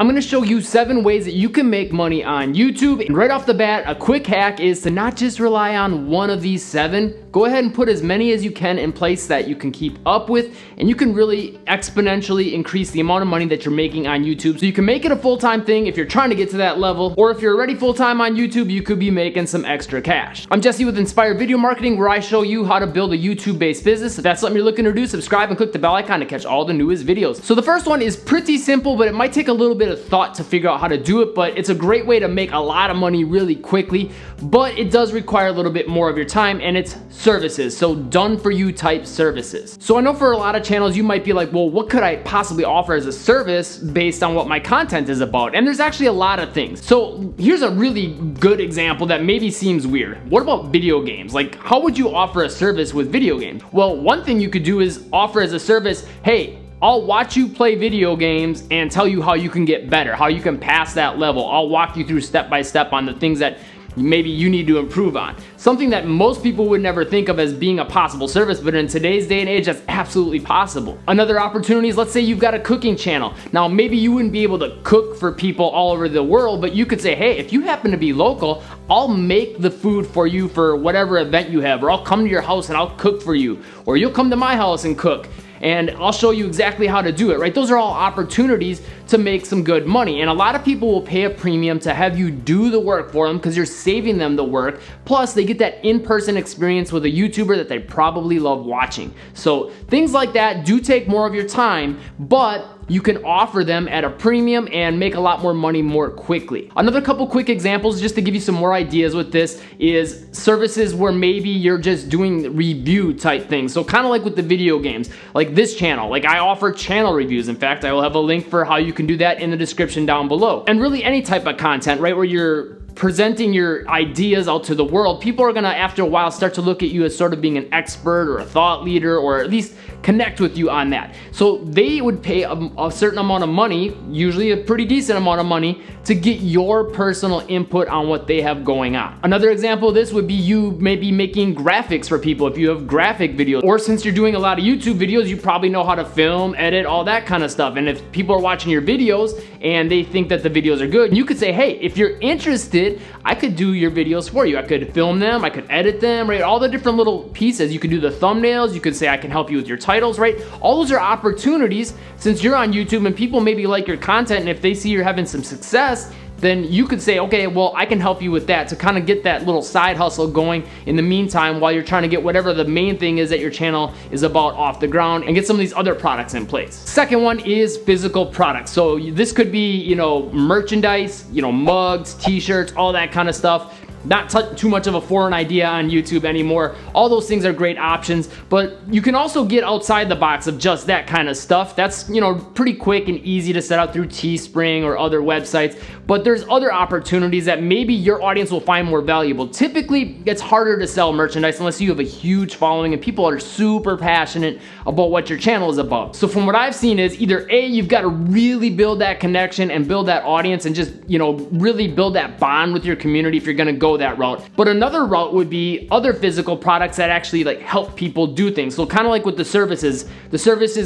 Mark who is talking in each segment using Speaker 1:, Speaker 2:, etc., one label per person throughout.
Speaker 1: I'm gonna show you 7 ways that you can make money on YouTube. And right off the bat, a quick hack is to not just rely on one of these 7. Go ahead and put as many as you can in place that you can keep up with, and you can really exponentially increase the amount of money that you're making on YouTube. So you can make it a full-time thing if you're trying to get to that level, or if you're already full-time on YouTube, you could be making some extra cash. I'm Jesse with Inspired Video Marketing, where I show you how to build a YouTube-based business. If that's something you're looking to do, subscribe and click the bell icon to catch all the newest videos. So the first one is pretty simple, but it might take a little bit of thought to figure out how to do it, but it's a great way to make a lot of money really quickly, but it does require a little bit more of your time, and it's services. So done for you type services. So I know for a lot of channels you might be like, well, what could I possibly offer as a service based on what my content is about? And there's actually a lot of things. So here's a really good example that maybe seems weird. What about video games? Like, how would you offer a service with video games? Well, one thing you could do is offer as a service, hey, I'll watch you play video games and tell you how you can get better, how you can pass that level. I'll walk you through step by step on the things that maybe you need to improve on. Something that most people would never think of as being a possible service, but in today's day and age, that's absolutely possible. Another opportunity is, let's say you've got a cooking channel. Now, maybe you wouldn't be able to cook for people all over the world, but you could say, hey, if you happen to be local, I'll make the food for you for whatever event you have, or I'll come to your house and I'll cook for you, or you'll come to my house and cook, and I'll show you exactly how to do it, right? Those are all opportunities to make some good money. And a lot of people will pay a premium to have you do the work for them because you're saving them the work. Plus, they get that in-person experience with a YouTuber that they probably love watching. So things like that do take more of your time, but you can offer them at a premium and make a lot more money more quickly. Another couple quick examples just to give you some more ideas with this is services where maybe you're just doing review type things. So kind of like with the video games, like this channel, like I offer channel reviews. In fact, I will have a link for how you can do that in the description down below. And really any type of content, right, where you're presenting your ideas out to the world, people are gonna, after a while, start to look at you as sort of being an expert or a thought leader, or at least connect with you on that. So they would pay a certain amount of money, usually a pretty decent amount of money, to get your personal input on what they have going on. Another example of this would be you maybe making graphics for people if you have graphic videos, or since you're doing a lot of YouTube videos, you probably know how to film, edit, all that kind of stuff. And if people are watching your videos and they think that the videos are good, you could say, hey, if you're interested, I could do your videos for you. I could film them, I could edit them, right? All the different little pieces. You could do the thumbnails, you could say I can help you with your titles, right? All those are opportunities since you're on YouTube and people maybe like your content, and if they see you're having some success, then you could say, okay, well, I can help you with that to kind of get that little side hustle going in the meantime while you're trying to get whatever the main thing is that your channel is about off the ground and get some of these other products in place. Second one is physical products. So this could be, you know, merchandise, you know, mugs, t-shirts, all that kind of stuff. Not too much of a foreign idea on YouTube anymore. All those things are great options, but you can also get outside the box of just that kind of stuff. That's, you know, pretty quick and easy to set up through Teespring or other websites, but there's other opportunities that maybe your audience will find more valuable. Typically, it's harder to sell merchandise unless you have a huge following and people are super passionate about what your channel is about. So from what I've seen is either A, you've got to really build that connection and build that audience and just, you know, really build that bond with your community if you're gonna go that route. But another route would be other physical products that actually like help people do things. So kind of like with the services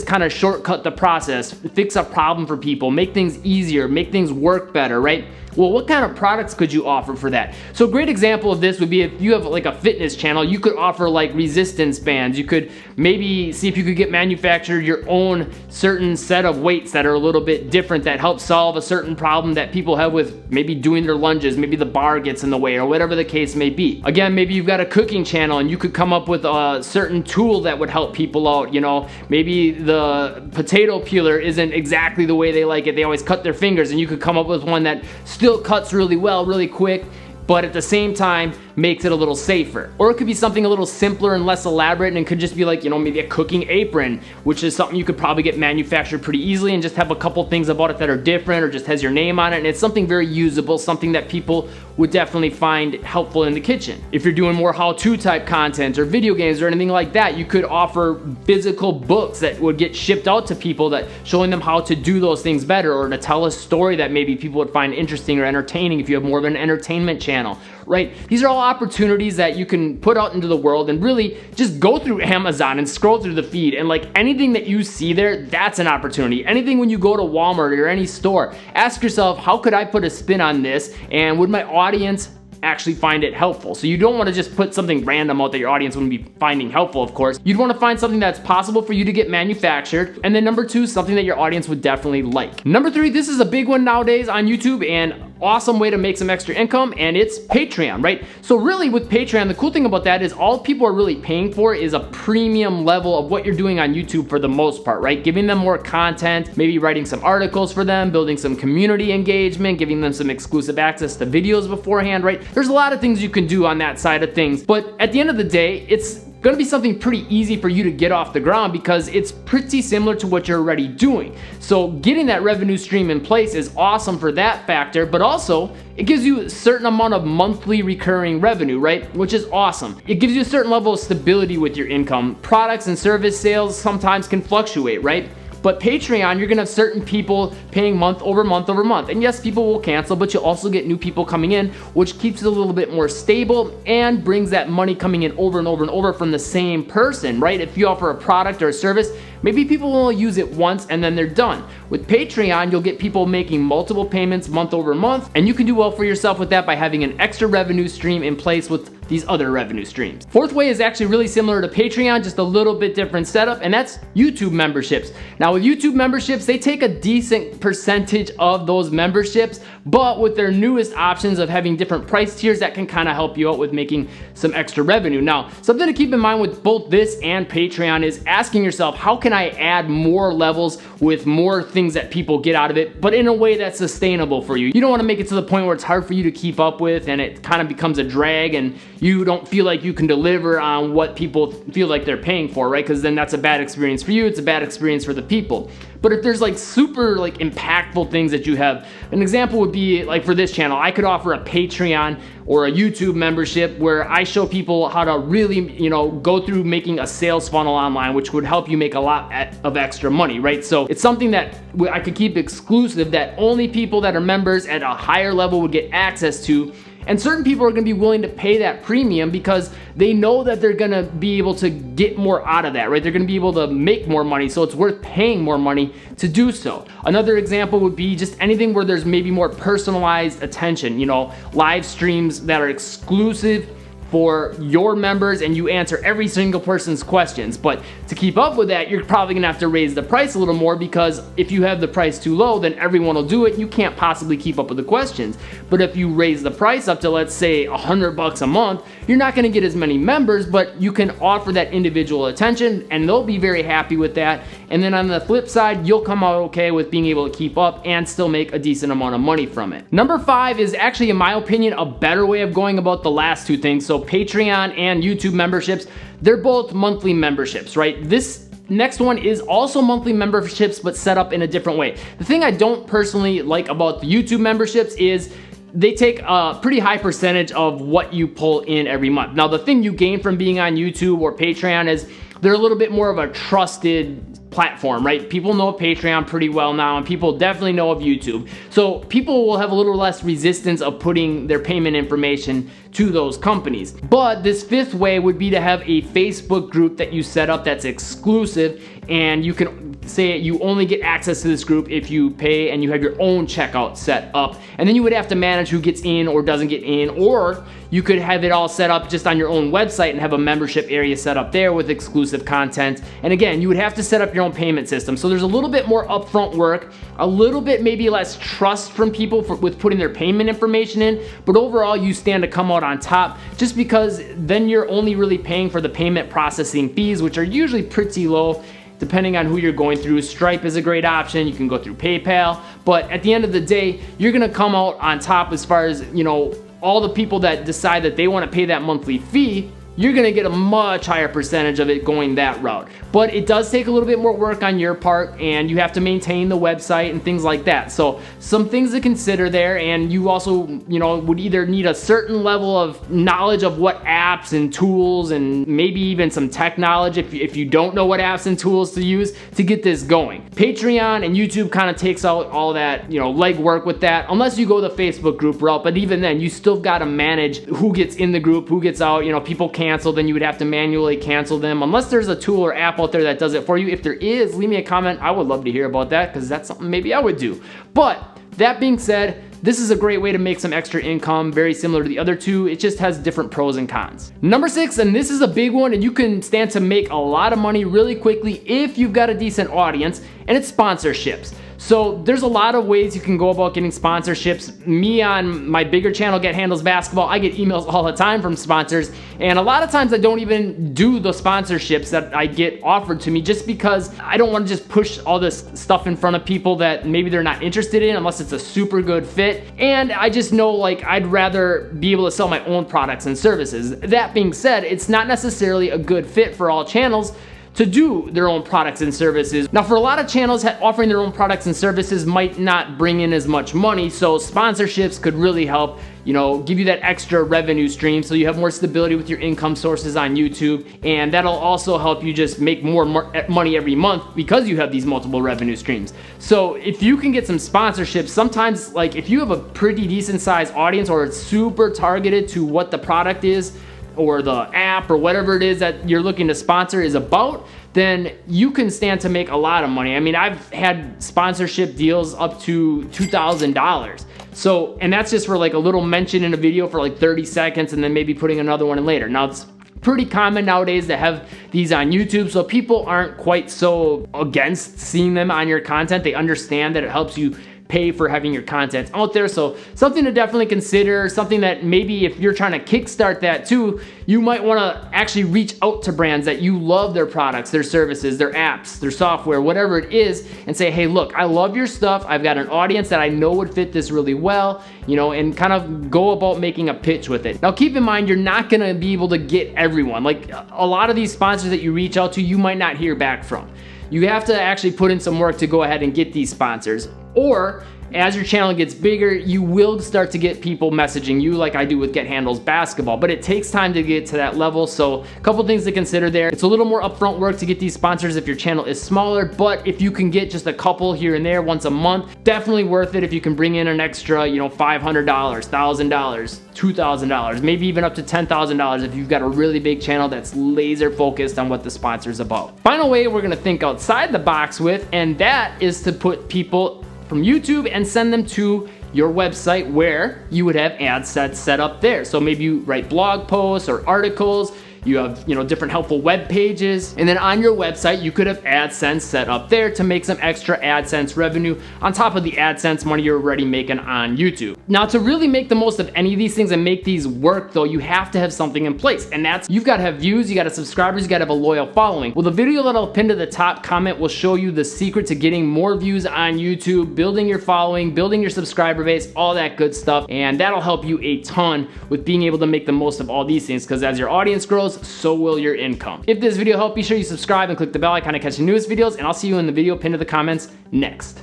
Speaker 1: kind of shortcut the process, fix a problem for people, make things easier, make things work better, right? Well, what kind of products could you offer for that? So a great example of this would be if you have like a fitness channel, you could offer like resistance bands. You could maybe see if you could get manufactured your own certain set of weights that are a little bit different that help solve a certain problem that people have with maybe doing their lunges, maybe the bar gets in the way or whatever the case may be. Again, maybe you've got a cooking channel and you could come up with a certain tool that would help people out. You know, maybe the potato peeler isn't exactly the way they like it. They always cut their fingers, and you could come up with one that still cuts really well, really quick, but at the same time makes it a little safer. Or it could be something a little simpler and less elaborate, and it could just be like, you know, maybe a cooking apron, which is something you could probably get manufactured pretty easily and just have a couple things about it that are different or just has your name on it, and it's something very usable, something that people would definitely find helpful in the kitchen. If you're doing more how-to type content or video games or anything like that, you could offer physical books that would get shipped out to people that showing them how to do those things better, or to tell a story that maybe people would find interesting or entertaining if you have more of an entertainment channel, right? These are all opportunities that you can put out into the world, and really just go through Amazon and scroll through the feed, and like anything that you see there, that's an opportunity. Anything when you go to Walmart or any store, ask yourself, how could I put a spin on this, and would my audience actually find it helpful? So you don't want to just put something random out that your audience wouldn't be finding helpful, of course. You'd want to find something that's possible for you to get manufactured. And then number 2, something that your audience would definitely like. Number 3, this is a big one nowadays on YouTube and awesome way to make some extra income, and it's Patreon, right? So really with Patreon, the cool thing about that is all people are really paying for is a premium level of what you're doing on YouTube for the most part, right? Giving them more content, maybe writing some articles for them, building some community engagement, giving them some exclusive access to videos beforehand, right? There's a lot of things you can do on that side of things, but at the end of the day, it's gonna be something pretty easy for you to get off the ground because it's pretty similar to what you're already doing. So getting that revenue stream in place is awesome for that factor, but also it gives you a certain amount of monthly recurring revenue, right? Which is awesome. It gives you a certain level of stability with your income. Products and service sales sometimes can fluctuate, right? But Patreon, you're gonna have certain people paying month over month over month. And yes, people will cancel, but you'll also get new people coming in, which keeps it a little bit more stable and brings that money coming in over and over and over from the same person, right? If you offer a product or a service, maybe people will use it once and then they're done. With Patreon, you'll get people making multiple payments month over month, and you can do well for yourself with that by having an extra revenue stream in place with these other revenue streams. Fourth way is actually really similar to Patreon, just a little bit different setup, and that's YouTube memberships. Now with YouTube memberships, they take a decent percentage of those memberships, but with their newest options of having different price tiers, that can kind of help you out with making some extra revenue. Now, something to keep in mind with both this and Patreon is asking yourself, how can I add more levels with more things that people get out of it, but in a way that's sustainable for you? You don't want to make it to the point where it's hard for you to keep up with and it kind of becomes a drag and you don't feel like you can deliver on what people feel like they're paying for, right? Because then that's a bad experience for you, it's a bad experience for the people. But if there's like super like impactful things that you have, an example would be like for this channel, I could offer a Patreon or a YouTube membership where I show people how to really, you know, go through making a sales funnel online, which would help you make a lot of extra money, right? So it's something that I could keep exclusive that only people that are members at a higher level would get access to. And certain people are gonna be willing to pay that premium because they know that they're gonna be able to get more out of that, right? They're gonna be able to make more money, so it's worth paying more money to do so. Another example would be just anything where there's maybe more personalized attention, you know, live streams that are exclusive for your members and you answer every single person's questions. But to keep up with that, you're probably gonna have to raise the price a little more, because if you have the price too low, then everyone will do it. You can't possibly keep up with the questions. But if you raise the price up to, let's say, $100 a month, you're not gonna get as many members, but you can offer that individual attention and they'll be very happy with that. And then on the flip side, you'll come out okay with being able to keep up and still make a decent amount of money from it. Number 5 is actually, in my opinion, a better way of going about the last two things. So Patreon and YouTube memberships, they're both monthly memberships, right? This next one is also monthly memberships, but set up in a different way. The thing I don't personally like about the YouTube memberships is they take a pretty high percentage of what you pull in every month. Now, the thing you gain from being on YouTube or Patreon is they're a little bit more of a trusted platform, right? People know Patreon pretty well now, and people definitely know of YouTube. So people will have a little less resistance of putting their payment information to those companies. But this fifth way would be to have a Facebook group that you set up that's exclusive, and you can say you only get access to this group if you pay and you have your own checkout set up. And then you would have to manage who gets in or doesn't get in, or you could have it all set up just on your own website and have a membership area set up there with exclusive content. And again, you would have to set up your own payment system. So there's a little bit more upfront work, a little bit maybe less trust from people with putting their payment information in, but overall you stand to come out on top, just because then you're only really paying for the payment processing fees, which are usually pretty low depending on who you're going through. Stripe is a great option. You can go through PayPal, but at the end of the day, you're gonna come out on top as far as, you know, all the people that decide that they want to pay that monthly fee. you're gonna get a much higher percentage of it going that route. But it does take a little bit more work on your part, and you have to maintain the website and things like that. So some things to consider there, and you also, you know, would either need a certain level of knowledge of what apps and tools and maybe even some tech knowledge if you don't know what apps and tools to use to get this going. Patreon and YouTube kind of takes out all that, you know, legwork with that, unless you go the Facebook group route. But even then, you still got to manage who gets in the group, who gets out. You know, people cancel, then you would have to manually cancel them, unless there's a tool or app out there that does it for you. If there is, leave me a comment. I would love to hear about that, because that's something maybe I would do. But that being said, this is a great way to make some extra income, very similar to the other two. It just has different pros and cons. Number 6, and this is a big one, and you can stand to make a lot of money really quickly if you've got a decent audience, and it's sponsorships. So there's a lot of ways you can go about getting sponsorships. Me on my bigger channel, Get Handles Basketball, I get emails all the time from sponsors, and a lot of times I don't even do the sponsorships that I get offered to me, just because I don't want to just push all this stuff in front of people that maybe they're not interested in unless it's a super good fit. And I just know, like, I'd rather be able to sell my own products and services. That being said, it's not necessarily a good fit for all channels to do their own products and services. Now, for a lot of channels, offering their own products and services might not bring in as much money, so sponsorships could really help, you know, give you that extra revenue stream so you have more stability with your income sources on YouTube, and that'll also help you just make more money every month because you have these multiple revenue streams. So if you can get some sponsorships, sometimes, like, if you have a pretty decent sized audience or it's super targeted to what the product is, or the app or whatever it is that you're looking to sponsor is about, then you can stand to make a lot of money. I mean, I've had sponsorship deals up to $2,000. So, and that's just for like a little mention in a video for like 30 seconds and then maybe putting another one in later. Now, it's pretty common nowadays to have these on YouTube, so people aren't quite so against seeing them on your content. They understand that it helps you pay for having your content out there. So something to definitely consider, something that maybe if you're trying to kickstart that too, you might want to actually reach out to brands that you love their products, their services, their apps, their software, whatever it is, and say, hey, look, I love your stuff. I've got an audience that I know would fit this really well, you know, and kind of go about making a pitch with it. Now, keep in mind, you're not going to be able to get everyone. Like, a lot of these sponsors that you reach out to, you might not hear back from. You have to actually put in some work to go ahead and get these sponsors. Or as your channel gets bigger, you will start to get people messaging you like I do with Get Handles Basketball, but it takes time to get to that level. So a couple things to consider there. It's a little more upfront work to get these sponsors if your channel is smaller, but if you can get just a couple here and there once a month, definitely worth it if you can bring in an extra, you know, $500, $1,000, $2,000, maybe even up to $10,000 if you've got a really big channel that's laser focused on what the sponsor's about. Final way we're gonna think outside the box with, and that is to put people from YouTube and send them to your website where you would have ad sets set up there. So maybe you write blog posts or articles, you have, you know, different helpful web pages, and then on your website you could have AdSense set up there to make some extra AdSense revenue on top of the AdSense money you're already making on YouTube. Now, to really make the most of any of these things and make these work though, you have to have something in place, and that's, you've got to have views, you got to have subscribers, you got to have a loyal following. Well, the video that I'll pin to the top comment will show you the secret to getting more views on YouTube, building your following, building your subscriber base, all that good stuff, and that'll help you a ton with being able to make the most of all these things, because as your audience grows, so will your income. If this video helped, be sure you subscribe and click the bell icon to catch the newest videos, and I'll see you in the video pinned to the comments next.